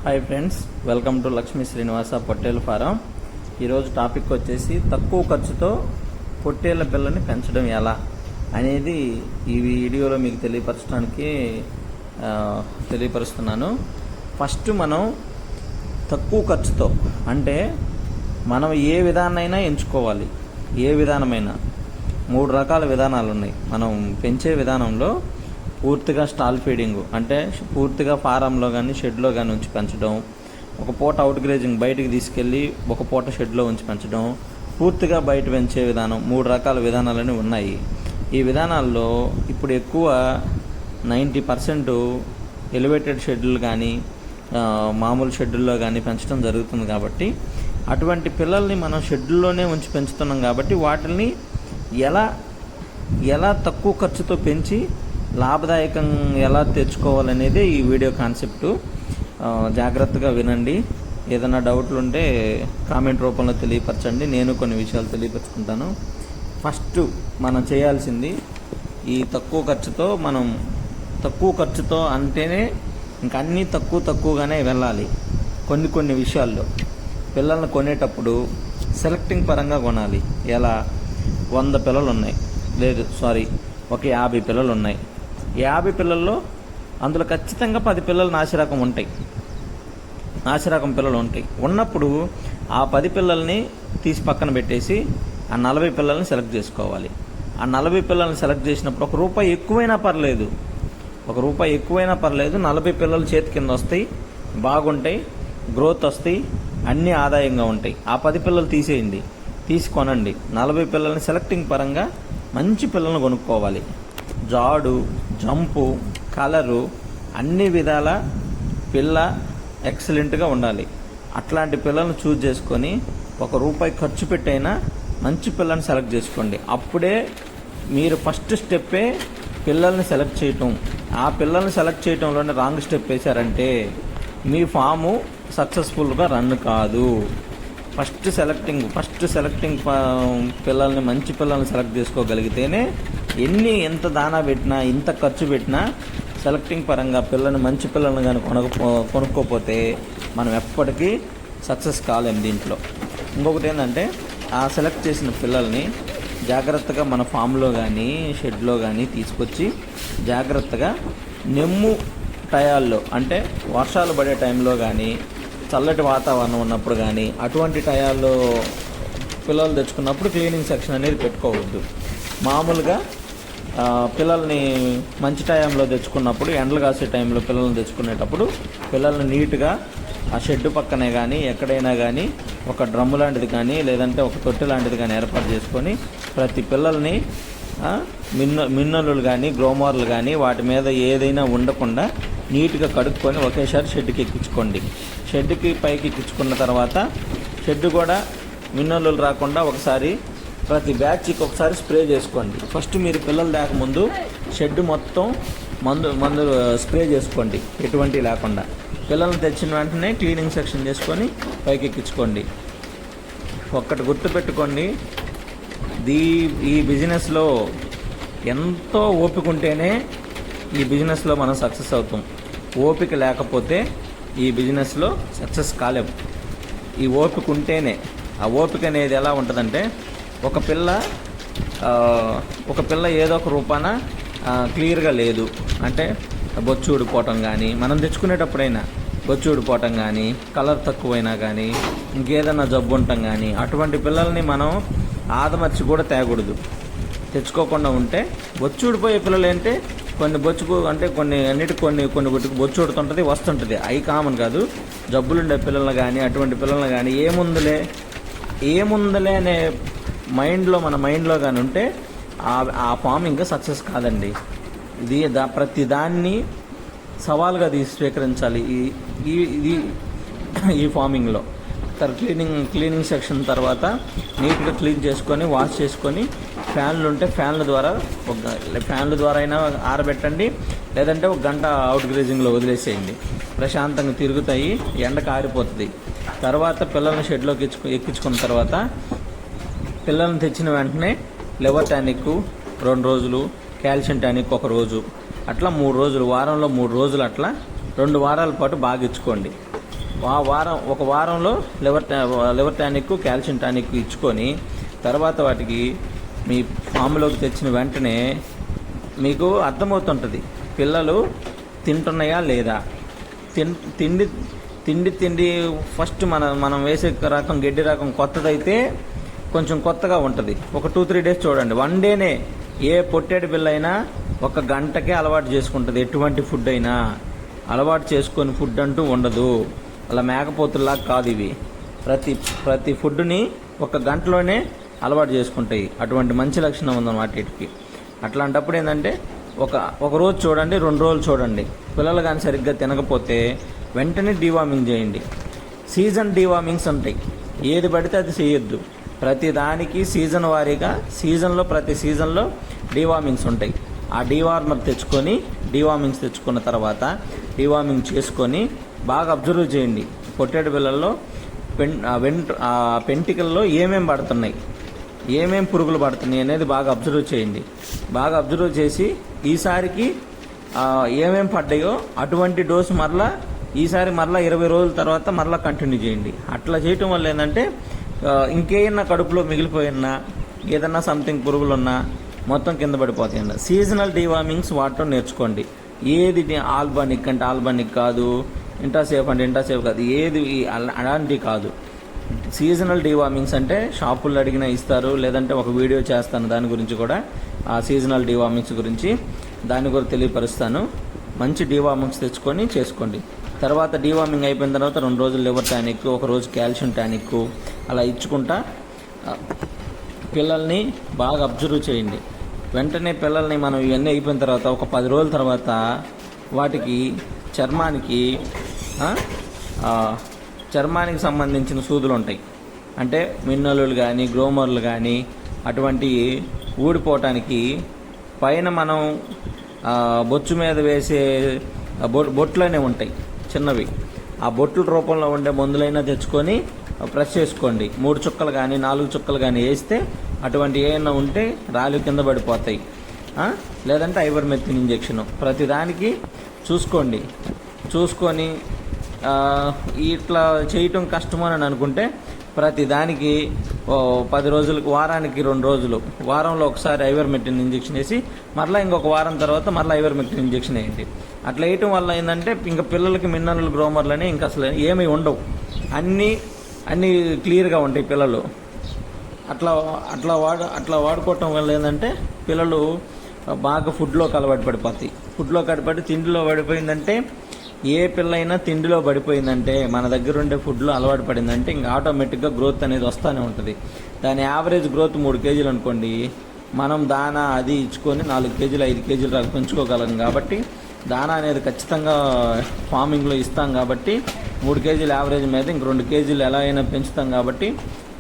Hi friends, welcome to Lakshmi Srinivasa పొట్టేల farm. ఈరోజు topic వచ్చేసి తక్కువ ఖర్చుతో పొట్టేళ్ల పిల్లని పెంచడం ఎలా అనేది ఈ వీడియోలో మీకు తెలియపరుస్తున్నాను. ఫస్ట్ మనం తక్కువ ఖర్చుతో అంటే మనం ఏ విధానమైనా ఎంచుకోవాలి. ఏ విధానమైనా 3 రకాల విధానాలు ఉన్నాయి. మనం పెంచే విధానంలో పూర్తిగా స్టాల్ ఫీడింగ్ అంటే పూర్తిగా ఫారంలో కానీ షెడ్లో కానీ ఉంచి పెంచడం, ఒక పూట అవుట్ గ్రేజింగ్ బయటికి తీసుకెళ్ళి ఒక పూట షెడ్లో ఉంచి పెంచడం, పూర్తిగా బయట పెంచే విధానం, 3 రకాల విధానాలని ఉన్నాయి. ఈ విధానాల్లో ఇప్పుడు ఎక్కువ 90% ఎలివేటెడ్ షెడ్యూల్ కానీ మామూలు షెడ్యూల్లో కానీ పెంచడం జరుగుతుంది. కాబట్టి అటువంటి పిల్లల్ని మనం షెడ్యూల్లోనే ఉంచి పెంచుతున్నాం. కాబట్టి వాటిని ఎలా తక్కువ ఖర్చుతో పెంచి లాభదాయకం ఎలా తెచ్చుకోవాలనేదే ఈ వీడియో కాన్సెప్టు. జాగ్రత్తగా వినండి. ఏదైనా డౌట్లు ఉంటే కామెంట్ రూపంలో తెలియపరచండి, నేను కొన్ని విషయాలు తెలియపరుచుకుంటాను. ఫస్ట్ మనం చేయాల్సింది ఈ తక్కువ ఖర్చుతో అంటేనే ఇంకా అన్నీ తక్కువగానే వెళ్ళాలి. కొన్ని విషయాల్లో పిల్లల్ని కొనేటప్పుడు సెలెక్టింగ్ పరంగా కొనాలి. ఎలా 100 పిల్లలు ఉన్నాయి, ఒక 50 పిల్లలు ఉన్నాయి. 50 పిల్లల్లో అందులో ఖచ్చితంగా 10 పిల్లలు నాసిరకం పిల్లలు ఉంటాయి. ఉన్నప్పుడు ఆ 10 పిల్లల్ని తీసి పక్కన పెట్టేసి ఆ 40 పిల్లల్ని సెలెక్ట్ చేసుకోవాలి. ఆ 40 పిల్లల్ని సెలెక్ట్ చేసినప్పుడు ₹1 ఎక్కువైనా పర్లేదు, ₹40 పిల్లలు చేతి కింద వస్తాయి, బాగుంటాయి, గ్రోత్ వస్తాయి, అన్నీ ఆదాయంగా ఉంటాయి. ఆ 10 పిల్లలు తీసేయండి, కొనండి. 40 పిల్లల్ని సెలెక్టింగ్ పరంగా మంచి పిల్లల్ని కొనుక్కోవాలి. జాడు, జంపు, కలరు, అన్ని విధాల పిల్ల ఎక్సలెంట్గా ఉండాలి. అట్లాంటి పిల్లల్ని చూజ్ చేసుకొని ₹1 ఖర్చు పెట్టైనా మంచి పిల్లని సెలెక్ట్ చేసుకోండి. అప్పుడే మీరు ఫస్ట్ స్టెప్పే పిల్లల్ని సెలెక్ట్ చేయటం. ఆ పిల్లల్ని సెలెక్ట్ చేయటంలోనే రాంగ్ స్టెప్ వేశారంటే మీ ఫాము సక్సెస్ఫుల్గా రన్ కాదు. ఫస్ట్ సెలెక్టింగ్ పిల్లల్ని, మంచి పిల్లల్ని సెలెక్ట్ చేసుకోగలిగితేనే ఎంత దానా పెట్టినా, ఎంత ఖర్చు పెట్టినా సెలెక్టింగ్ పరంగా మంచి పిల్లల్ని కానీ కొనుక్కోపోతే మనం ఎప్పటికీ సక్సెస్ కాలేం దీంట్లో. ఇంకొకటి ఏంటంటే ఆ సెలెక్ట్ చేసిన పిల్లల్ని జాగ్రత్తగా మన ఫామ్లో కానీ షెడ్లో కానీ తీసుకొచ్చి జాగ్రత్తగా నెమ్ము టయాల్లో అంటే వర్షాలు పడే టైంలో కానీ చల్లటి వాతావరణం ఉన్నప్పుడు కానీ అటువంటి టయాల్లో పిల్లలు తెచ్చుకున్నప్పుడు క్లీనింగ్ సెక్షన్ అనేది పెట్టుకోవద్దు. మామూలుగా పిల్లల్ని మంచి టైంలో తెచ్చుకున్నప్పుడు, ఎండలు కాసే టైంలో పిల్లల్ని తెచ్చుకునేటప్పుడు పిల్లల్ని నీట్గా ఆ షెడ్ పక్కనే కానీ ఎక్కడైనా కానీ ఒక డ్రమ్ము లాంటిది కానీ లేదంటే ఒక తొట్టె లాంటిది కానీ ఏర్పాటు చేసుకొని ప్రతి పిల్లల్ని మిన్నలు కానీ గ్రోమార్లు కానీ వాటి మీద ఏదైనా ఉండకుండా నీట్గా కడుక్కొని ఒకేసారి షెడ్కి ఎక్కించుకోండి. షెడ్కి పైకి ఎక్కించుకున్న తర్వాత షెడ్ కూడా మిన్నలు రాకుండా ఒకసారి ప్రతి బ్యాచ్కి ఒకసారి స్ప్రే చేసుకోండి. ఫస్ట్ మీరు పిల్లలు లేకముందు షెడ్ మొత్తం మందు స్ప్రే చేసుకోండి, ఎటువంటి లేకుండా. పిల్లల్ని తెచ్చిన వెంటనే క్లీనింగ్ సెక్షన్ చేసుకొని పైకి ఎక్కించుకోండి. ఒక్కటి గుర్తుపెట్టుకోండి, ఈ బిజినెస్లో ఎంతో ఓపిక ఉంటేనే ఈ బిజినెస్లో మనం సక్సెస్ అవుతాం. ఓపిక లేకపోతే ఈ బిజినెస్లో సక్సెస్ కాలేము. ఈ ఓపిక ఉంటేనే. ఆ ఓపిక అనేది ఎలా ఉంటుందంటే ఒక పిల్ల ఏదో ఒక రూపాన క్లియర్గా లేదు అంటే బొచ్చు ఊడిపోవటం కానీ, మనం తెచ్చుకునేటప్పుడైనా బొచ్చు ఊడిపోవటం కానీ, కలర్ తక్కువైనా కానీ, ఇంకేదైనా జబ్బు ఉండటం కానీ, అటువంటి పిల్లల్ని మనం ఆదమర్చి కూడా తేకూడదు. తెచ్చుకోకుండా ఉంటే బొచ్చు ఊడిపోయే పిల్లలు అంటే కొన్ని బొచ్చు ఊడుతుంటుంది, వస్తుంటుంది. అవి కామన్ కాదు. జబ్బులుండే పిల్లలు కానీ అటువంటి పిల్లలు కానీ ఏముందలే అనే మన మైండ్లో కానీ ఉంటే ఆ ఫామ్ ఇంకా సక్సెస్ కాదండి. ఇది ప్రతి దాన్ని సవాల్గా స్వీకరించాలి ఈ ఫార్మింగ్లో. క్లీనింగ్ సెక్షన్ తర్వాత నీట్గా క్లీన్ చేసుకొని వాష్ చేసుకొని ఫ్యాన్లు ఉంటే ఫ్యాన్ల ద్వారా అయినా ఆరబెట్టండి, లేదంటే 1 గంట అవుట్ గ్రేజింగ్లో వదిలేసేయండి. ప్రశాంతంగా తిరుగుతాయి, ఎండకు ఆరిపోతుంది. తర్వాత పిల్లల్ని షెడ్లోకి ఎక్కించుకున్న తర్వాత పిల్లల్ని తెచ్చిన వెంటనే లివర్ టానిక్ 2 రోజులు, కాల్షియం టానిక్ 1 రోజు, అట్లా 3 రోజులు, వారంలో 3 రోజులు, అట్లా 2 వారాల పాటు బాగా ఇచ్చుకోండి. ఒక వారంలో లివర్ టానిక్, కాల్షియం టానిక్ ఇచ్చుకొని తర్వాత వాటికి మీ ఫామ్లోకి తెచ్చిన వెంటనే మీకు అర్థమవుతుంటుంది పిల్లలు తింటున్నాయా లేదా. తిండి ఫస్ట్ మనం వేసే రకం గడ్డి రకం కొత్తదైతే కొంచెం కొత్తగా ఉంటుంది. ఒక 2-3 డేస్ చూడండి. 1 డేనే ఏ పొట్టేడు పిల్ల అయినా 1 గంటకే అలవాటు చేసుకుంటుంది. ఎటువంటి ఫుడ్ అయినా అలవాటు చేసుకొని ఫుడ్ అంటూ ఉండదు. అలా మేకపోతుల్లా కాదు ఇవి. ప్రతి ఫుడ్ని 1 గంటలోనే అలవాటు చేసుకుంటాయి. అటువంటి మంచి లక్షణం ఉందన్నమాట వీటికి. అట్లాంటప్పుడు ఏంటంటే ఒక రోజు చూడండి, 2 రోజులు చూడండి. పిల్లలు కానీ సరిగ్గా తినకపోతే వెంటనే డీవార్మింగ్ చేయండి. సీజన్ డీవార్మింగ్స్ ఉంటాయి. ఏది పడితే అది చేయొద్దు. ప్రతి దానికి సీజన్ వారీగా ప్రతి సీజన్లో డీవార్మింగ్స్ ఉంటాయి. ఆ డీవార్మర్ డీవార్మింగ్స్ తెచ్చుకున్న తర్వాత డీవార్మింగ్ చేసుకొని బాగా అబ్జర్వ్ చేయండి. పొట్టేడు పిల్లల్లో పెంటికల్లో ఏమేమి పడుతున్నాయి, ఏమేం పురుగులు పడుతున్నాయి అనేది బాగా అబ్జర్వ్ చేయండి. బాగా అబ్జర్వ్ చేసి ఈసారికి ఏమేం పడ్డాయో అటువంటి డోసు ఈసారి 20 రోజుల తర్వాత కంటిన్యూ చేయండి. అట్లా చేయటం వల్ల ఏంటంటే ఇంకేమన్నా కడుపులో మిగిలిపోయినా ఏదన్నా సంథింగ్ పురుగులున్నా మొత్తం కింద పడిపోతాయి. సీజనల్ డీవార్మింగ్స్ వాడటం నేర్చుకోండి. ఏది ఆల్బానిక్ అంటే ఆల్బానిక్ కాదు, ఇంటాసేఫ్ అంటే ఇంటాసేఫ్ కాదు, ఏది అలాంటివి కాదు. సీజనల్ డీవార్మింగ్స్ అంటే షాపుల్లో అడిగినా ఇస్తారు, లేదంటే ఒక వీడియో చేస్తాను దాని గురించి కూడా, ఆ సీజనల్ డీవార్మింగ్స్ గురించి దాన్ని కూడా తెలియపరుస్తాను. మంచి డీవార్మింగ్స్ తెచ్చుకొని చేసుకోండి. తర్వాత డీవార్మింగ్ అయిపోయిన తర్వాత 2 రోజులు లివర్ టానిక్, 1 రోజు కాల్షియం టానిక్ అలా ఇచ్చుకుంటా పిల్లల్ని బాగా అబ్జర్వ్ చేయండి. వెంటనే పిల్లల్ని మనం ఇవన్నీ అయిపోయిన తర్వాత ఒక 10 రోజుల తర్వాత వాటికి చర్మానికి సంబంధించిన సూదులు ఉంటాయి. అంటే మిన్నలులు కానీ గ్రోమర్లు కానీ అటువంటివి ఊడిపోవటానికి పైన మనం బొచ్చు మీద వేసే బొట్లనే ఉంటాయి చిన్నవి. ఆ బొట్ల రూపంలో ఉండే మందులైనా తెచ్చుకొని ప్రెస్ చేసుకోండి. 3 చుక్కలు కానీ 4 చుక్కలు కానీ వేస్తే అటువంటి ఏమైనా ఉంటే రాళ్ళు కింద పడిపోతాయి. లేదంటే ఐవర్మెక్టిన్ ఇంజెక్షన్ ప్రతిదానికి చూసుకొని ఇట్లా చేయటం కష్టమని అనుకుంటే ప్రతిదానికి 10 రోజులకు, వారానికి 2 రోజులు, వారంలో ఒకసారి ఐవర్మెక్టిన్ ఇంజెక్షన్ వేసి ఇంకొక వారం తర్వాత ఐవర్మెక్టిన్ ఇంజెక్షన్ వేయండి. అట్లా వేయటం వల్ల ఏంటంటే ఇంకా పిల్లలకి మిన్నరల్ గ్రోమర్లని ఇంకా అసలు ఏమీ ఉండవు. అన్నీ క్లియర్గా ఉంటాయి పిల్లలు. అట్లా వాడుకోవటం వల్ల ఏంటంటే పిల్లలు బాగా ఫుడ్లోకి అలవాటు పడిపోతాయి. ఫుడ్లోకి అలవాటు తిండిలో పడిపోయిందంటే, ఏ పిల్ల అయినా తిండిలో పడిపోయిందంటే, మన దగ్గర ఉండే ఫుడ్లో అలవాటు పడిందంటే ఇంకా ఆటోమేటిక్గా గ్రోత్ అనేది వస్తూనే ఉంటుంది. దాని యావరేజ్ గ్రోత్ 3 కేజీలు అనుకోండి, మనం దానా అది ఇచ్చుకొని 4 కేజీలు 5 కేజీలు దాకా పెంచుకోగలం. కాబట్టి దానా అనేది ఖచ్చితంగా ఫార్మింగ్లో ఇస్తాం. కాబట్టి 3 కేజీల యావరేజ్ మీద ఇంక 2 కేజీలు ఎలా అయినా పెంచుతాం. కాబట్టి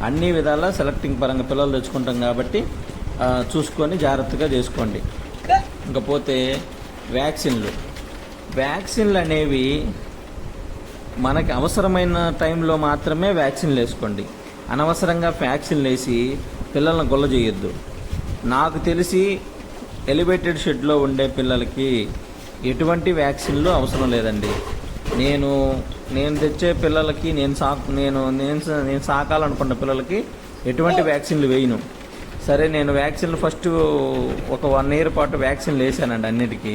అన్ని విధాలా సెలెక్టింగ్ పరంగా పిల్లలు తెచ్చుకుంటాం. కాబట్టి చూసుకొని జాగ్రత్తగా చేసుకోండి. ఇంకపోతే వ్యాక్సిన్లు అనేవి మనకి అవసరమైన టైంలో మాత్రమే వ్యాక్సిన్లు వేసుకోండి. అనవసరంగా వ్యాక్సిన్లు వేసి పిల్లలను గొల్ల చేయొద్దు. నాకు తెలిసి ఎలివేటెడ్ షెడ్లో ఉండే పిల్లలకి ఎటువంటి వ్యాక్సిన్లు అవసరం లేదండి. నేను తెచ్చే పిల్లలకి నేను సాకాలనుకున్న పిల్లలకి ఎటువంటి వ్యాక్సిన్లు వేయను. సరే, నేను వ్యాక్సిన్లు ఫస్ట్ ఒక 1 ఇయర్ పాటు వ్యాక్సిన్లు వేసానండి. అన్నిటికీ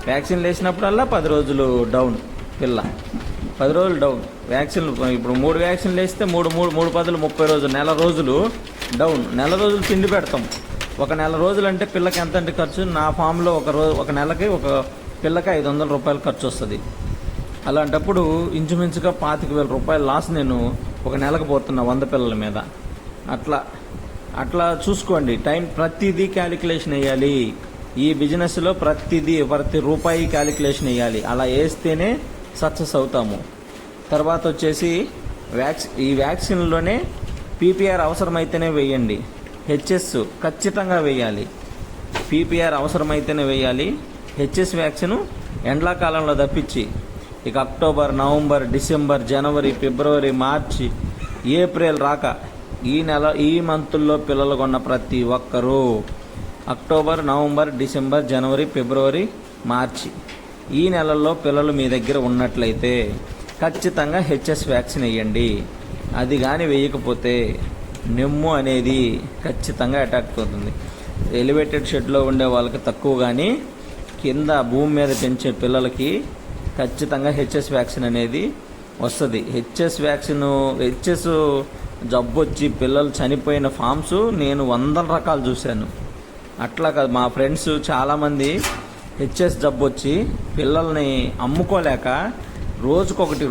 వ్యాక్సిన్లు వేసినప్పుడల్లా 10 రోజులు డౌన్ పిల్ల, 10 రోజులు డౌన్. వ్యాక్సిన్లు ఇప్పుడు 3 వ్యాక్సిన్లు వేస్తే 3 పదులు 30 రోజులు, నెల రోజులు డౌన్. నెల రోజులు తిండి పెడతాం. ఒక నెల రోజులు అంటే పిల్లకి ఎంత అంటే ఖర్చు, నా ఫామ్లో ఒక నెలకి ఒక పిల్లకి 500 రూపాయలు ఖర్చు వస్తుంది. అలాంటప్పుడు ఇంచుమించుగా 25,000 రూపాయలు లాస్ నేను ఒక నెలకు పోతున్నా 100 పిల్లల మీద. అట్లా చూసుకోండి. ప్రతిదీ క్యాలిక్యులేషన్ వేయాలి. ఈ బిజినెస్లో ప్రతి రూపాయి క్యాలిక్యులేషన్ వేయాలి. అలా వేస్తేనే సక్సెస్ అవుతాము. తర్వాత వచ్చేసి ఈ వ్యాక్సిన్లోనే పీపీఆర్ అవసరమైతేనే వేయండి. హెచ్ఎస్ ఖచ్చితంగా వేయాలి. పీపీఆర్ అవసరమైతేనే వేయాలి. హెచ్ఎస్ వ్యాక్సిన్ ఎండాకాలంలో తప్పించి ఇక అక్టోబర్, నవంబర్, డిసెంబర్, జనవరి, ఫిబ్రవరి, మార్చి, ఏప్రిల్ రాక ఈ మంతుల్లో పిల్లలు కొన్న ప్రతి ఒక్కరూ అక్టోబర్, నవంబర్, డిసెంబర్, జనవరి, ఫిబ్రవరి, మార్చి ఈ నెలల్లో పిల్లలు మీ దగ్గర ఉన్నట్లయితే ఖచ్చితంగా హెచ్ఎస్ వ్యాక్సిన్ వేయండి. అది కానీ వేయకపోతే నెమ్ము అనేది ఖచ్చితంగా అటాక్ అవుతుంది. ఎలివేటెడ్ షెడ్లో ఉండే వాళ్ళకి తక్కువ, కానీ కింద భూమి మీద పెంచే పిల్లలకి ఖచ్చితంగా హెచ్ఎస్ వ్యాక్సిన్ అనేది వస్తుంది. హెచ్ఎస్ జబ్బు వచ్చి పిల్లలు చనిపోయిన ఫామ్స్ నేను 100 రకాలు చూశాను. అట్లా కాదు, మా ఫ్రెండ్స్ చాలామంది హెచ్ఎస్ జబ్బు వచ్చి పిల్లల్ని అమ్ముకోలేక రోజుకొకటి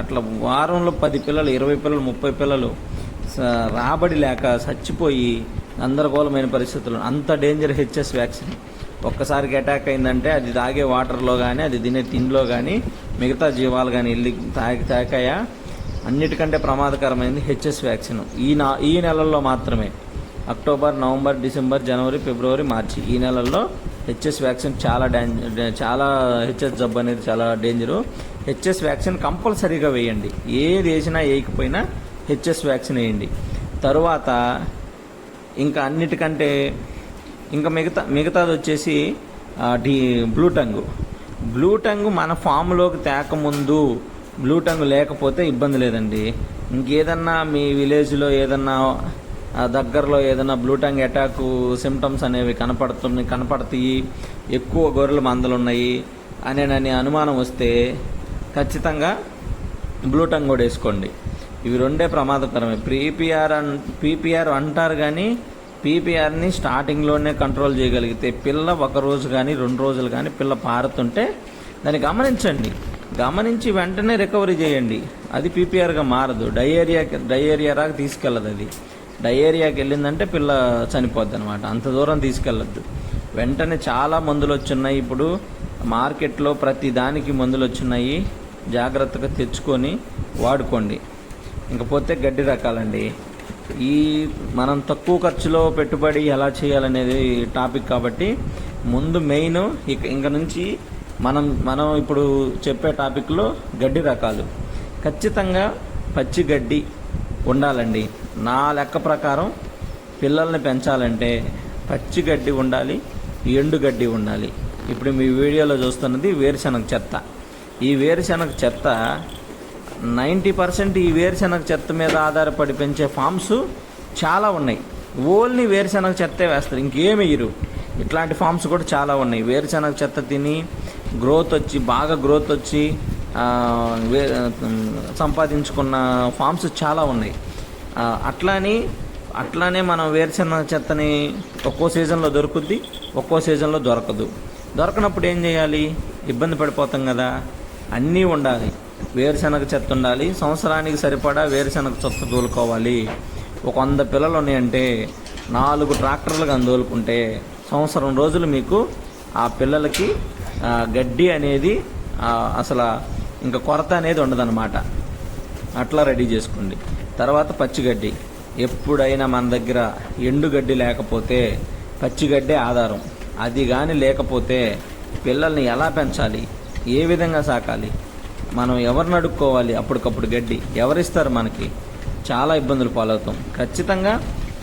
అట్లా వారంలో 10 పిల్లలు, 20 పిల్లలు, 30 పిల్లలు రాబడి లేక చచ్చిపోయి గందరగోళమైన పరిస్థితులు. అంత డేంజర్ హెచ్ఎస్ వ్యాక్సిన్. ఒక్కసారికి అటాక్ అయిందంటే అది తాగే వాటర్లో కానీ, అది తినే తిండిలో కానీ, మిగతా జీవాలు కానీ వెళ్ళి తాకాయా అన్నిటికంటే ప్రమాదకరమైనది హెచ్ఎస్ వ్యాక్సిన్. ఈ నెలల్లో మాత్రమే, అక్టోబర్, నవంబర్, డిసెంబర్, జనవరి, ఫిబ్రవరి, మార్చి ఈ నెలల్లో హెచ్ఎస్ వ్యాక్సిన్ చాలా హెచ్ఎస్ జబ్బు అనేది చాలా డేంజరు. హెచ్ఎస్ వ్యాక్సిన్ కంపల్సరీగా వేయండి. ఏది వేసినా వేయకపోయినా హెచ్ఎస్ వ్యాక్సిన్ వేయండి. తరువాత ఇంకా అన్నిటికంటే ఇంకా మిగతాది వచ్చేసి బ్లూ టంగ్ మన ఫామ్లోకి తేకముందు బ్లూ టంగ్ లేకపోతే ఇబ్బంది లేదండి. ఇంకేదన్నా మీ విలేజ్లో ఏదన్నా దగ్గరలో ఏదైనా బ్లూ టంగ్ అటాక్ సిమ్టమ్స్ అనేవి కనపడతాయి, ఎక్కువ గొర్రెల మందలు ఉన్నాయి అనే అనుమానం వస్తే ఖచ్చితంగా బ్లూ టంగ్ కూడా వేసుకోండి. ఇవి రెండే ప్రమాదకరమే. పీపీఆర్ అంటారు, కానీ పీపీఆర్ని స్టార్టింగ్లోనే కంట్రోల్ చేయగలిగితే పిల్ల 1 రోజు కానీ 2 రోజులు కానీ పిల్ల పారుతుంటే దాన్ని గమనించి వెంటనే రికవరీ చేయండి. అది పీపీఆర్గా మారదు. డయేరియాకి తీసుకెళ్ళదు. అది డయేరియాకి వెళ్ళిందంటే పిల్ల చనిపోద్ది అనమాట. అంత దూరం తీసుకెళ్ళద్దు. వెంటనే చాలా మందులు వచ్చున్నాయి ఇప్పుడు మార్కెట్లో, ప్రతి దానికి మందులు వచ్చున్నాయి. జాగ్రత్తగా తెచ్చుకొని వాడుకోండి. ఇంకపోతే గడ్డి రకాలండి. మనం తక్కువ ఖర్చులో పెట్టుబడి ఎలా చేయాలనేది టాపిక్ కాబట్టి ముందు మెయిన్ ఇంక నుంచి మనం ఇప్పుడు చెప్పే టాపిక్లో గడ్డి రకాలు. ఖచ్చితంగా పచ్చి గడ్డి ఉండాలండి. నా లెక్క ప్రకారం పిల్లల్ని పెంచాలంటే పచ్చి గడ్డి ఉండాలి, ఎండు గడ్డి ఉండాలి. ఇప్పుడు మీ వీడియోలో చూస్తున్నది వేరుశనగ చెత్త. ఈ వేరుశనగ చెత్త 90% ఈ వేరుశనగ చెత్త మీద ఆధారపడి పెంచే ఫామ్స్ చాలా ఉన్నాయి. ఓన్లీ వేరుశనగ చెత్తే వేస్తారు, ఇంకేం వేయరు. ఇట్లాంటి ఫామ్స్ కూడా చాలా ఉన్నాయి. వేరుశనగ చెత్త తిని బాగా గ్రోత్ వచ్చి సంపాదించుకున్న ఫామ్స్ చాలా ఉన్నాయి. అట్లానే మనం వేరుశనగ చెత్తని ఒక్కో సీజన్లో దొరుకుద్ది, ఒక్కో సీజన్లో దొరకదు. దొరకనప్పుడు ఏం చేయాలి? ఇబ్బంది పడిపోతాం కదా. అన్నీ ఉండాలి. వేరుశనగ చెత్త ఉండాలి, సంవత్సరానికి సరిపడా వేరుశనగ చెత్త తోలుకోవాలి. 100 పిల్లలు ఉన్నాయంటే 4 ట్రాక్టర్లు కానీ తోలుకుంటే సంవత్సరం రోజులు మీకు ఆ పిల్లలకి గడ్డి అనేది అసలు ఇంకా కొరత అనేది ఉండదన్నమాట. అట్లా రెడీ చేసుకోండి. తర్వాత పచ్చిగడ్డి. ఎప్పుడైనా మన దగ్గర ఎండుగడ్డి లేకపోతే పచ్చిగడ్డే ఆధారం. అది కానీ లేకపోతే పిల్లల్ని ఎలా పెంచాలి, ఏ విధంగా సాకాలి, మనం ఎవరిని అడుక్కోవాలి? అప్పటికప్పుడు గడ్డి ఎవరిస్తారు మనకి? చాలా ఇబ్బందులు పాలవుతాం. ఖచ్చితంగా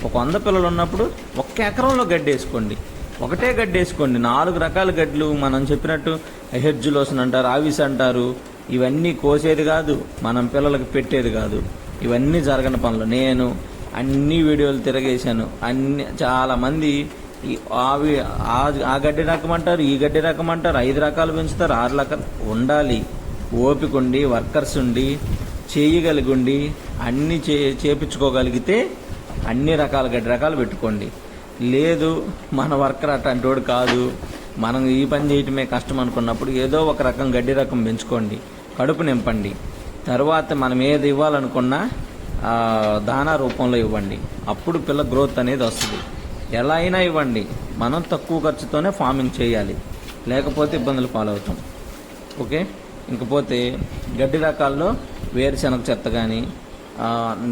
100 పిల్లలు ఉన్నప్పుడు 1 ఎకరంలో గడ్డి వేసుకోండి. ఒకటే గడ్డి వేసుకోండి. 4 రకాల గడ్డలు మనం చెప్పినట్టు హెర్జులోసన్ అంటారు, ఆవిస్ అంటారు. ఇవన్నీ కోసేది కాదు, మనం పిల్లలకి పెట్టేది కాదు. ఇవన్నీ జరగని పనులు. నేను అన్ని వీడియోలు తిరగేశాను. చాలామంది ఆ గడ్డి రకం అంటారు, ఈ గడ్డి రకం అంటారు, 5 రకాలు పెంచుతారు, 6 రకాలు. ఉండాలి, ఓపిక ఉండి, వర్కర్స్ ఉండి, చేయగలిగి ఉండి, అన్నీ చేపించుకోగలిగితే అన్ని రకాల గడ్డి రకాలు పెట్టుకోండి. లేదు మన వర్కర్ అట్లాంటి వాడు కాదు, మనం ఈ పని చేయటమే కష్టం అనుకున్నప్పుడు ఏదో ఒక రకం గడ్డి రకం పెంచుకోండి, కడుపు నింపండి. తర్వాత మనం ఏది ఇవ్వాలనుకున్నా దానా రూపంలో ఇవ్వండి. అప్పుడు పిల్ల గ్రోత్ అనేది వస్తుంది. ఎలా అయినా ఇవ్వండి. మనం తక్కువ ఖర్చుతోనే ఫార్మింగ్ చేయాలి, లేకపోతే ఇబ్బందులు పాలవుతాం. ఓకే. ఇంకపోతే గడ్డి రకాల్లో వేరుశనగ చెత్త కానీ,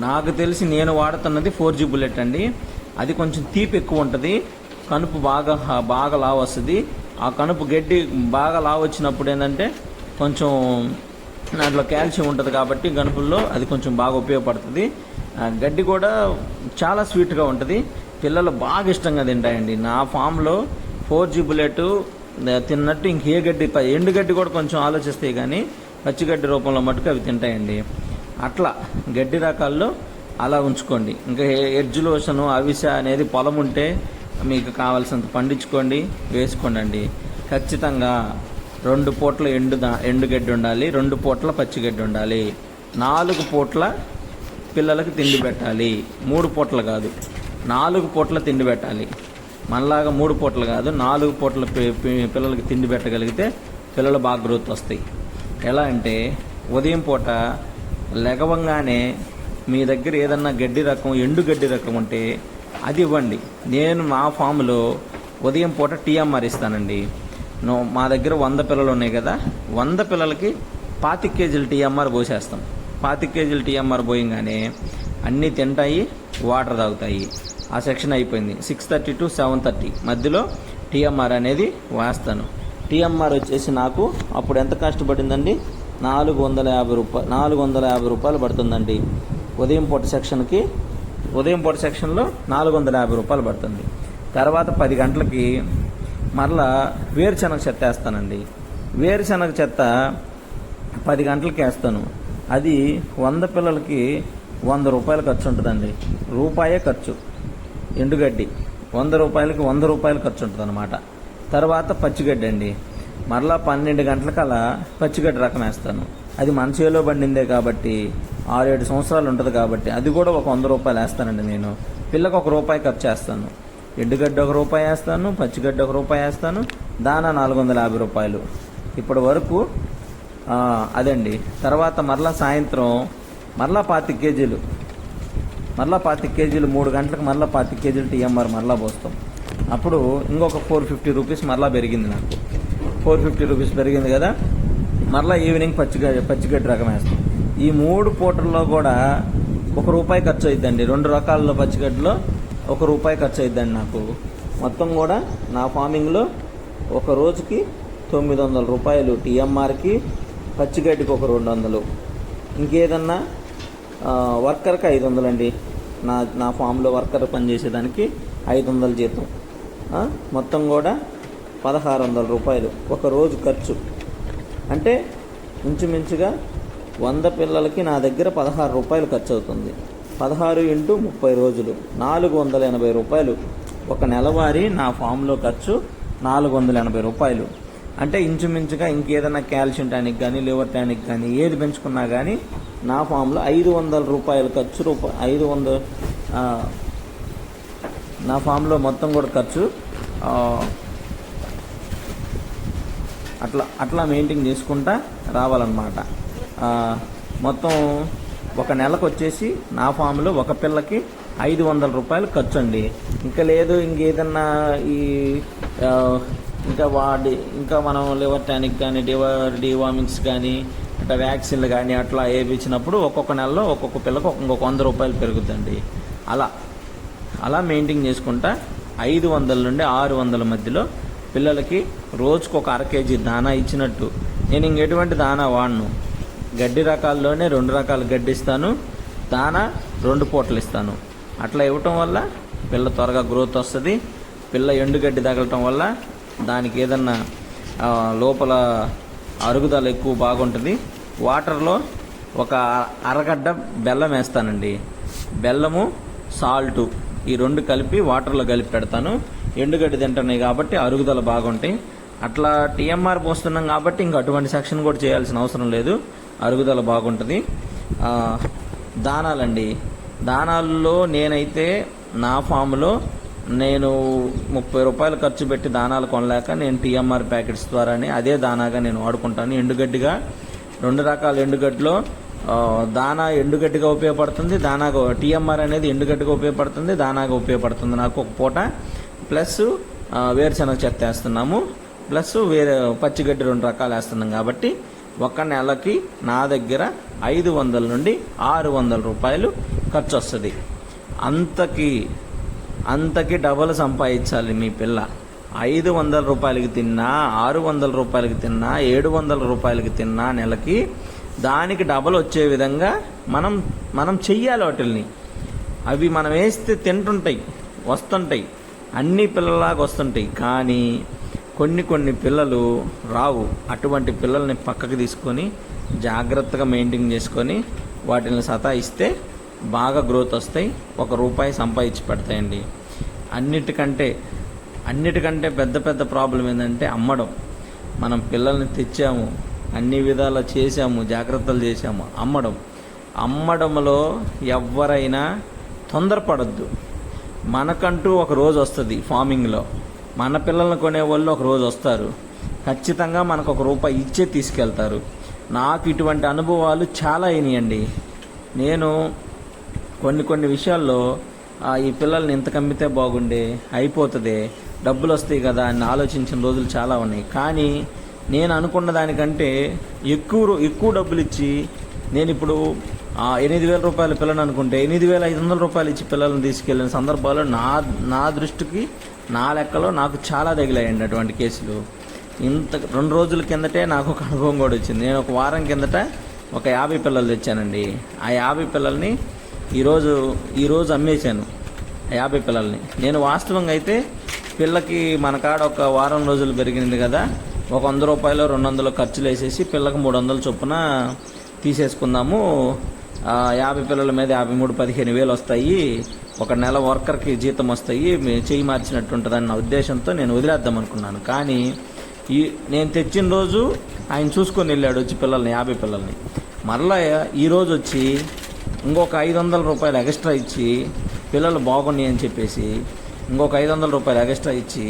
నాకు తెలిసి నేను వాడుతున్నది 4G బుల్లెట్ అండి. అది కొంచెం తీపి ఎక్కువ ఉంటుంది, కనుపు బాగా లావు వస్తుంది. ఆ కనుపు గడ్డి బాగా లావు వచ్చినప్పుడు ఏంటంటే కొంచెం దాంట్లో కాల్షియం ఉంటుంది కాబట్టి కనుపుల్లో అది కొంచెం బాగా ఉపయోగపడుతుంది. గడ్డి కూడా చాలా స్వీట్గా ఉంటుంది, పిల్లలు బాగా ఇష్టంగా తింటాయండి. నా ఫామ్లో 4G బుల్లెట్ తిన్నట్టు ఇంకే గడ్డి, ఎండు గడ్డి కూడా కొంచెం ఆలోచిస్తాయి, కానీ పచ్చిగడ్డి రూపంలో మటుకు అవి తింటాయండి. అట్లా గడ్డి రకాల్లో అలా ఉంచుకోండి. ఇంకా ఎడ్జులోషను అవిస అనేది పొలం ఉంటే మీకు కావాల్సినంత పండించుకోండి, వేసుకోండి అండి. ఖచ్చితంగా 2 పూట్ల ఎండుగడ్డి ఉండాలి, 2 పూట్ల పచ్చిగడ్డి ఉండాలి, 4 పూట్ల పిల్లలకి తిండి పెట్టాలి. 3 పూటలు కాదు, 4 పూట్ల తిండి పెట్టాలి. మనలాగా 3 పూటలు కాదు, 4 పూట్ల పిల్లలకి తిండి పెట్టగలిగితే పిల్లలు బాగా గ్రోత్ వస్తాయి. ఎలా అంటే ఉదయం పూట లెగవంగానే మీ దగ్గర ఏదన్నా గడ్డి రకం, ఎండుగడ్డి రకం ఉంటే అది ఇవ్వండి. నేను మా ఫామ్లో ఉదయం పూట టీఎంఆర్ ఇస్తానండి. మా దగ్గర 100 పిల్లలు ఉన్నాయి కదా, 100 పిల్లలకి 25 కేజీలు టీఎంఆర్ పోసేస్తాం. 25 కేజీలు టీఎంఆర్ పోయంగానే అన్నీ తింటాయి, వాటర్ తాగుతాయి. ఆ సెక్షన్ అయిపోయింది. 6:30 to 7:30 మధ్యలో టీఎంఆర్ అనేది వేస్తాను. టీఎంఆర్ వచ్చేసి నాకు అప్పుడు ఎంత కష్టపడిందండి, 450 రూపాయలు పడుతుందండి. ఉదయం పూట సెక్షన్లో 450 రూపాయలు పడుతుంది. తర్వాత 10 గంటలకి మరలా వేరుశనగ చెత్త వేస్తానండి. వేరుశనగ చెత్త 10 గంటలకి వేస్తాను. అది 100 పిల్లలకి 100 రూపాయలు ఖర్చు ఉంటుందండి. రూపాయే ఖర్చు. ఎండుగడ్డి 100 రూపాయలకి 100 రూపాయలు ఖర్చు ఉంటుంది అన్నమాట. తర్వాత పచ్చిగడ్డి అండి, మరలా 12 గంటలకల్లా పచ్చిగడ్డి రకం వేస్తాను. అది మన చేలో పండిందే కాబట్టి 6-7 సంవత్సరాలు ఉంటుంది కాబట్టి అది కూడా ఒక 100 రూపాయలు వేస్తానండి. నేను పిల్లకు 1 రూపాయి ఖర్చు చేస్తాను. ఎండుగడ్డి 1 రూపాయి వేస్తాను, పచ్చిగడ్డి 1 రూపాయి వేస్తాను, దానా 450 రూపాయలు ఇప్పటి వరకు అదండి. తర్వాత మరలా సాయంత్రం మరలా 25 కేజీలు 3 గంటలకు మరలా 25 కేజీలు టీఎంఆర్ మరలా పోస్తాం. అప్పుడు ఇంకొక 450 రూపీస్ మరలా పెరిగింది. నాకు 450 రూపీస్ పెరిగింది కదా, మరలా ఈవినింగ్ పచ్చిగడ్డి రకం వేస్తాం. ఈ 3 పూటల్లో కూడా 1 రూపాయి ఖర్చు అయిద్దండి. 2 రకాలలో పచ్చిగడ్డిలో 1 రూపాయి ఖర్చు అయిద్దండి నాకు. మొత్తం కూడా నా ఫార్మింగ్లో ఒక రోజుకి 900 రూపాయలు టీఎంఆర్కి, పచ్చిగడ్డికి ఒక 200, ఇంకేదన్నా వర్కర్కి 500 అండి. నా ఫామ్లో వర్కర్ పనిచేసేదానికి 500 జీతం. మొత్తం కూడా 1600 రూపాయలు ఒక రోజు ఖర్చు. అంటే ఇంచుమించుగా 100 పిల్లలకి నా దగ్గర 16 రూపాయలు ఖర్చు అవుతుంది. 16 × 30 రోజులు 480 రూపాయలు. ఒక నెలవారీ నా ఫామ్లో ఖర్చు 480 రూపాయలు. అంటే ఇంచుమించుగా ఇంకేదైనా కాల్షియం టానిక్ కానీ, లివర్ టానిక్ కానీ ఏది పెంచుకున్నా కానీ నా ఫామ్లో 500 రూపాయలు ఖర్చు. 500 నా ఫామ్లో మొత్తం కూడా ఖర్చు అట్లా మెయింటైన్ చేసుకుంటా రావాలన్నమాట. మొత్తం ఒక నెలకు వచ్చేసి నా ఫామ్లో ఒక పిల్లకి 500 రూపాయలు ఖర్చు అండి. ఇంకా లేదు, ఇంకేదన్నా ఈ ఇంకా మనం లివర్ టానిక్ కానీ, డివామింగ్స్ కానీ, అట్లా వ్యాక్సిన్లు కానీ అట్లా వేయించినప్పుడు ఒక్కొక్క నెలలో ఒక్కొక్క పిల్లకు ఇంకొక 100 రూపాయలు పెరుగుతుంది. అలా మెయింటైన్ చేసుకుంటా 500 నుండి 600 మధ్యలో పిల్లలకి రోజుకు ఒక 1/2 కేజీ దానా ఇచ్చినట్టు. నేను ఇంకెటువంటి దానా వాడను. గడ్డి రకాల్లోనే 2 రకాల గడ్డి ఇస్తాను, దానా 2 పూటలు ఇస్తాను. అట్లా ఇవ్వటం వల్ల పిల్ల త్వరగా గ్రోత్ వస్తుంది. పిల్ల ఎండుగడ్డి తగలటం వల్ల దానికి ఏదన్నా లోపల అరుగుదల ఎక్కువ బాగుంటుంది. వాటర్లో ఒక అరగడ్డ బెల్లం వేస్తానండి. బెల్లము, సాల్టు ఈ 2 కలిపి వాటర్లో కలిపి పెడతాను. ఎండుగడ్డి తింటున్నాయి కాబట్టి అరుగుదల బాగుంటాయి. అట్లా టీఎంఆర్ పోస్తున్నాం కాబట్టి ఇంకా అటువంటి సెక్షన్ కూడా చేయాల్సిన అవసరం లేదు, అరుగుదల బాగుంటుంది. దానాలండి, దానాల్లో నేనైతే నా ఫామ్లో నేను 30 రూపాయలు ఖర్చు పెట్టి దానాలు కొనలేక నేను టీఎంఆర్ ప్యాకెట్స్ ద్వారానే అదే దానాగా నేను వాడుకుంటాను. ఎండుగడ్డిగా 2 రకాల ఎండుగడ్డిలో దానా ఎండుగడ్డిగా ఉపయోగపడుతుంది, దానాగా టీఎంఆర్ అనేది ఎండుగడ్డిగా ఉపయోగపడుతుంది, దానాగా ఉపయోగపడుతుంది నాకు ఒక పూట. ప్లస్ వేరుశనగ చెత్త వేస్తున్నాము, ప్లస్ పచ్చిగడ్డి 2 రకాలు వేస్తున్నాం కాబట్టి ఒక నెలకి నా దగ్గర 500 నుండి 600 రూపాయలు ఖర్చు వస్తుంది. అంతకి డబల్ సంపాదించాలి మీ పిల్ల. 500 రూపాయలకి తిన్నా, 600 రూపాయలకి తిన్నా, 700 రూపాయలకి తిన్నా నెలకి దానికి డబల్ వచ్చే విధంగా మనం చెయ్యాలి వాటిల్ని. అవి మనం వేస్తే తింటుంటాయి, వస్తుంటాయి, అన్ని పిల్లలాగా వస్తుంటాయి. కానీ కొన్ని పిల్లలు రావు. అటువంటి పిల్లల్ని పక్కకు తీసుకొని జాగ్రత్తగా మెయింటైన్ చేసుకొని వాటిని సతాయిస్తే బాగా గ్రోత్ వస్తాయి. ₹1 సంపాదించి పెడతాయండి. అన్నిటికంటే పెద్ద ప్రాబ్లం ఏంటంటే అమ్మడం. మనం పిల్లల్ని తెచ్చాము, అన్ని విధాలా చేసాము, జాగ్రత్తలు చేసాము, అమ్మడంలో ఎవరైనా తొందరపడద్దు. మనకంటూ ఒక రోజు వస్తుంది ఫార్మింగ్లో. మన పిల్లల్ని కొనేవాళ్ళు ఒక రోజు వస్తారు, ఖచ్చితంగా మనకు ₹1 ఇచ్చే తీసుకెళ్తారు. నాకు ఇటువంటి అనుభవాలు చాలా అయినాయండి. నేను కొన్ని విషయాల్లో ఈ పిల్లల్ని ఇంత కమ్మితే బాగుండే, అయిపోతుంది, డబ్బులు వస్తాయి కదా అని ఆలోచించిన రోజులు చాలా ఉన్నాయి. కానీ నేను అనుకున్న దానికంటే ఎక్కువ డబ్బులు ఇచ్చి నేను ఇప్పుడు ₹8,000 పిల్లని అనుకుంటే ₹8,500 ఇచ్చి పిల్లల్ని తీసుకెళ్ళిన సందర్భాలు నా దృష్టికి, నా లెక్కలో నాకు చాలా తగిలాయండి అటువంటి కేసులు. 2 రోజుల కిందటే నాకు ఒక అనుభవం కూడా వచ్చింది. నేను ఒక వారం కిందట ఒక 50 పిల్లలు తెచ్చానండి. ఆ 50 పిల్లల్ని ఈరోజు అమ్మేశాను. 50 పిల్లల్ని నేను వాస్తవంగా అయితే పిల్లకి మన కాడ ఒక వారం రోజులు పెరిగింది కదా, ఒక ₹100 200 ఖర్చులు వేసేసి పిల్లకి 300 చొప్పున తీసేసుకుందాము. 50 పిల్లల మీద 15,000 వస్తాయి, ఒక నెల వర్కర్కి జీతం వస్తాయి, చేయి మార్చినట్టు ఉంటుందన్న ఉద్దేశంతో నేను వదిలేద్దాం అనుకున్నాను. కానీ నేను తెచ్చిన రోజు ఆయన చూసుకొని వెళ్ళాడు వచ్చి పిల్లల్ని, 50 పిల్లల్ని. మరలా ఈరోజు వచ్చి ఇంకొక ₹500 ఎక్స్ట్రా ఇచ్చి పిల్లలు బాగున్నాయి అని చెప్పేసి ఇంకొక ₹500 ఎక్స్ట్రా ఇచ్చి,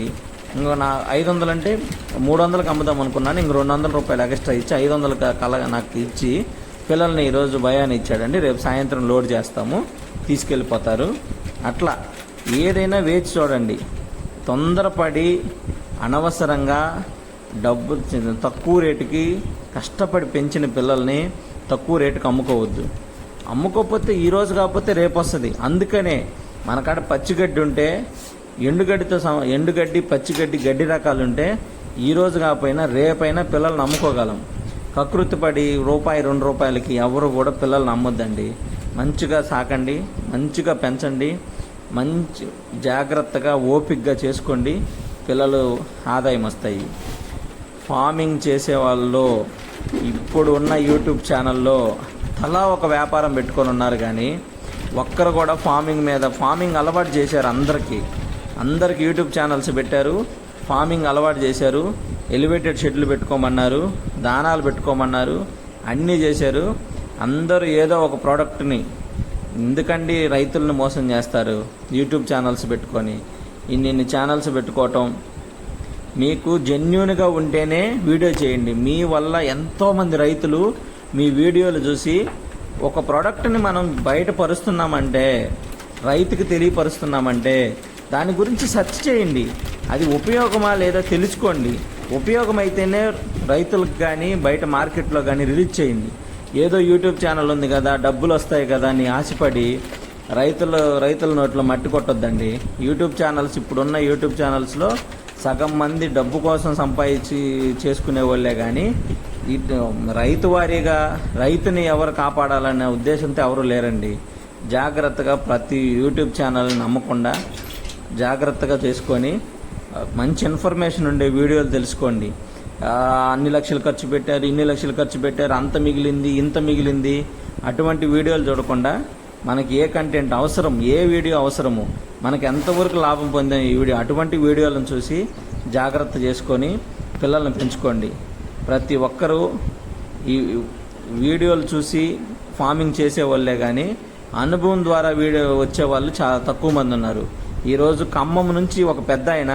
ఇంకో నా 500 అంటే 300కి అమ్ముదాం అనుకున్నాను. ఇంక ₹200 ఎక్స్ట్రా ఇచ్చి 500 నాకు ఇచ్చి పిల్లల్ని ఈరోజు భయాన్ని ఇచ్చాడండి. రేపు సాయంత్రం లోడ్ చేస్తాము, తీసుకెళ్ళిపోతారు. అట్లా ఏదైనా వేచి చూడండి. తొందరపడి అనవసరంగా డబ్బు తక్కువ రేటుకి కష్టపడి పెంచిన పిల్లల్ని తక్కువ రేటుకి అమ్ముకోవద్దు. అమ్ముకోకపోతే ఈరోజు కాకపోతే రేపు వస్తుంది. అందుకనే మనకాడ పచ్చిగడ్డి ఉంటే ఎండుగడ్డి పచ్చిగడ్డి గడ్డి రకాలు ఉంటే ఈరోజు కాకపోయినా రేపైనా పిల్లల్ని అమ్ముకోగలం. కకృతిపడి ₹2 ఎవరు కూడా పిల్లల్ని అమ్మొద్దండి. మంచిగా సాకండి, మంచిగా పెంచండి, మంచి జాగ్రత్తగా ఓపికగా చేసుకోండి, పిల్లలు ఆదాయం వస్తాయి. ఫార్మింగ్ చేసే వాళ్ళు ఇప్పుడు ఉన్న యూట్యూబ్ ఛానల్లో తలా ఒక వ్యాపారం పెట్టుకొని ఉన్నారు. కానీ ఒక్కరు కూడా ఫార్మింగ్ అలవాటు చేశారు. అందరికీ యూట్యూబ్ ఛానల్స్ పెట్టారు, ఫార్మింగ్ అలవాటు చేశారు, ఎలివేటెడ్ షెడ్లు పెట్టుకోమన్నారు, దానాలు పెట్టుకోమన్నారు, అన్నీ చేశారు. అందరూ ఏదో ఒక ప్రోడక్ట్ని, ఎందుకండి రైతులను మోసం చేస్తారు యూట్యూబ్ ఛానల్స్ పెట్టుకొని. ఇన్ని ఛానల్స్ పెట్టుకోవటం, మీకు జెన్యూన్గా ఉంటేనే వీడియో చేయండి. మీ వల్ల ఎంతోమంది రైతులు మీ వీడియోలు చూసి ఒక ప్రోడక్ట్ని మనం బయటపరుస్తున్నామంటే, రైతుకి తెలియపరుస్తున్నామంటే దాని గురించి సెర్చ్ చేయండి. అది ఉపయోగమా లేదా తెలుసుకోండి. ఉపయోగమైతేనే రైతులకు కానీ బయట మార్కెట్లో కానీ రిలీజ్ చేయండి. ఏదో యూట్యూబ్ ఛానల్ ఉంది కదా, డబ్బులు వస్తాయి కదా అని ఆశపడి రైతుల నోట్లో మట్టి కొట్టొద్దండి. ఇప్పుడున్న యూట్యూబ్ ఛానల్స్లో సగం మంది డబ్బు కోసం సంపాదించి చేసుకునే వాళ్ళే కానీ రైతు వారీగా రైతుని ఎవరు కాపాడాలనే ఉద్దేశంతో ఎవరు లేరండి. జాగ్రత్తగా ప్రతి యూట్యూబ్ ఛానల్ని నమ్మకుండా జాగ్రత్తగా చేసుకొని మంచి ఇన్ఫర్మేషన్ ఉండే వీడియోలు తెలుసుకోండి. అన్ని లక్షలు ఖర్చు పెట్టారు, ఇన్ని లక్షలు ఖర్చు పెట్టారు, అంత మిగిలింది, ఇంత మిగిలింది, అటువంటి వీడియోలు చూడకుండా మనకి ఏ కంటెంట్ అవసరం, ఏ వీడియో అవసరము, మనకి ఎంతవరకు లాభం పొందిన ఈ వీడియో, అటువంటి వీడియోలను చూసి జాగ్రత్త చేసుకొని పిల్లల్ని పెంచుకోండి. ప్రతి ఒక్కరూ ఈ వీడియోలు చూసి ఫార్మింగ్ చేసేవాళ్ళే కానీ అనుభవం ద్వారా వీడియో వచ్చేవాళ్ళు చాలా తక్కువ మంది ఉన్నారు. ఈరోజు ఖమ్మం నుంచి ఒక పెద్ద ఆయన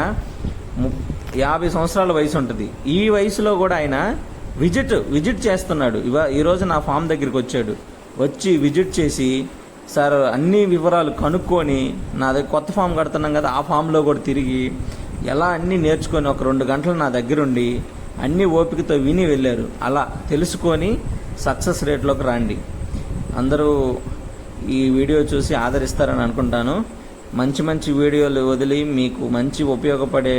50 సంవత్సరాల వయసు ఉంటుంది. ఈ వయసులో కూడా ఆయన విజిట్ చేస్తున్నాడు. ఈరోజు నా ఫామ్ దగ్గరికి వచ్చి విజిట్ చేసి, సార్ అన్ని వివరాలు కనుక్కొని, నా దగ్గర కొత్త ఫామ్ కడుతున్నాం కదా, ఆ ఫామ్లో కూడా తిరిగి ఎలా అన్నీ నేర్చుకొని ఒక 2 గంటలు నా దగ్గరుండి అన్నీ ఓపికతో విని వెళ్ళారు. అలా తెలుసుకొని సక్సెస్ రేట్లోకి రండి. అందరూ ఈ వీడియో చూసి ఆదరిస్తారని అనుకుంటాను. మంచి వీడియోలు వదిలి మీకు మంచి ఉపయోగపడే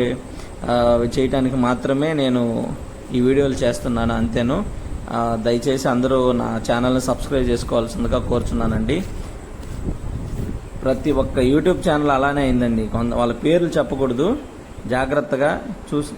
చేయటానికి మాత్రమే నేను ఈ వీడియోలు చేస్తున్నాను, అంతేను. దయచేసి అందరూ నా ఛానల్ని సబ్స్క్రైబ్ చేసుకోవాల్సిందిగా కోరుచున్నానండి. ప్రతి ఒక్క యూట్యూబ్ ఛానల్ అలానే అయిందండి. వాళ్ళ పేర్లు చెప్పకూడదు, జాగ్రత్తగా చూసి